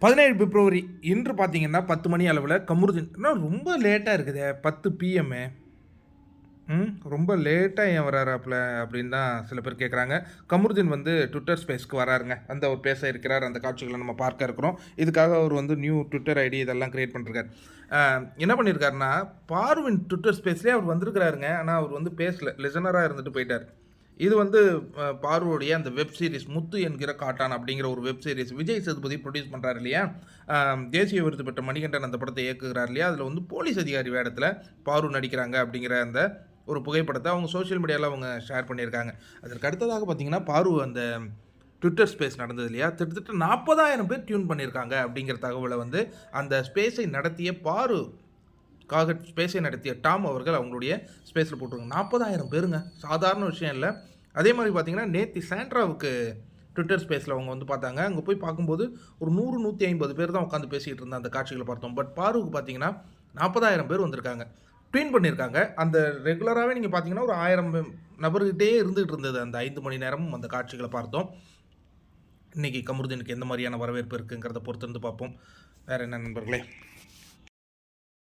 17 பிப்ரவரி இன்று பார்த்தீங்கன்னா 10 மணி அளவில் கமருதீன் ரொம்ப லேட்டாக இருக்குதே 10 பிஎம். ரொம்ப லேட்டாக ஏன் வராராப்ல அப்படின்னு தான் சில பேர் கேட்குறாங்க. கமருதீன் வந்து ட்விட்டர் ஸ்பேஸ்க்கு வராருங்க. அந்த அவர் பேச இருக்கிறார். அந்த காட்சிகளை நம்ம பார்க்க இருக்கிறோம். இதுக்காக அவர் வந்து நியூ ட்விட்டர் ஐடி இதெல்லாம் கிரியேட் பண்ணிருக்காரு. என்ன பண்ணியிருக்காருன்னா, பார்வின் ட்விட்டர் ஸ்பேஸ்லேயே அவர் வந்திருக்கிறாருங்க. ஆனால் அவர் வந்து பேசல, லிசனராக இருந்துட்டு போயிட்டார். இது வந்து பார்வோடைய அந்த வெப் சீரிஸ் முத்து என்கிற காட்டான் அப்படிங்கிற ஒரு web series Vijay Sethupathi produce பண்ணுறாரு இல்லையா. தேசிய விருது பெற்ற மணிகண்டன் அந்த படத்தை இயக்குகிறார் இல்லையா. அதில் வந்து போலீஸ் அதிகாரி வேடத்தில் பார்வு நடிக்கிறாங்க அப்படிங்கிற அந்த ஒரு புகைப்படத்தை அவங்க சோஷியல் மீடியாவில் அவங்க ஷேர் பண்ணியிருக்காங்க. அதற்கு அடுத்ததாக பார்த்தீங்கன்னா பார்வு அந்த ட்விட்டர் ஸ்பேஸ் நடந்தது இல்லையா, கிட்டத்தட்ட 40,000 பேர் டியூன் பண்ணியிருக்காங்க அப்படிங்கிற தகவலை வந்து அந்த ஸ்பேஸை நடத்திய ஸ்பேஸை நடத்திய டாம் அவர்கள் அவங்களுடைய ஸ்பேஸில் போட்டுருங்க. 40,000 பேருங்க, சாதாரண விஷயம் இல்லை. அதே மாதிரி பார்த்தீங்கன்னா நேற்று சாண்ட்ராவுக்கு ட்விட்டர் ஸ்பேஸில் அவங்க வந்து பார்த்தாங்க. அங்கே போய் பார்க்கும்போது ஒரு 100-150 பேர் தான் உட்காந்து பேசிகிட்டு இருந்த அந்த காட்சிகளை பார்த்தோம். பட் பார்வுக்கு பார்த்தீங்கன்னா 40,000 பேர் வந்திருக்காங்க, ட்வீட் பண்ணியிருக்காங்க. அந்த ரெகுலராகவே நீங்கள் பார்த்தீங்கன்னா ஒரு 1000 நபர்கிட்டே இருந்துகிட்டு இருந்தது அந்த 5 மணி நேரமும் அந்த காட்சிகளை பார்த்தோம். இன்றைக்கி கமருதீனுக்கு எந்த மாதிரியான வரவேற்பு இருக்குங்கிறத பொறுத்திருந்து பார்ப்போம். வேறு என்ன நண்பர்களே.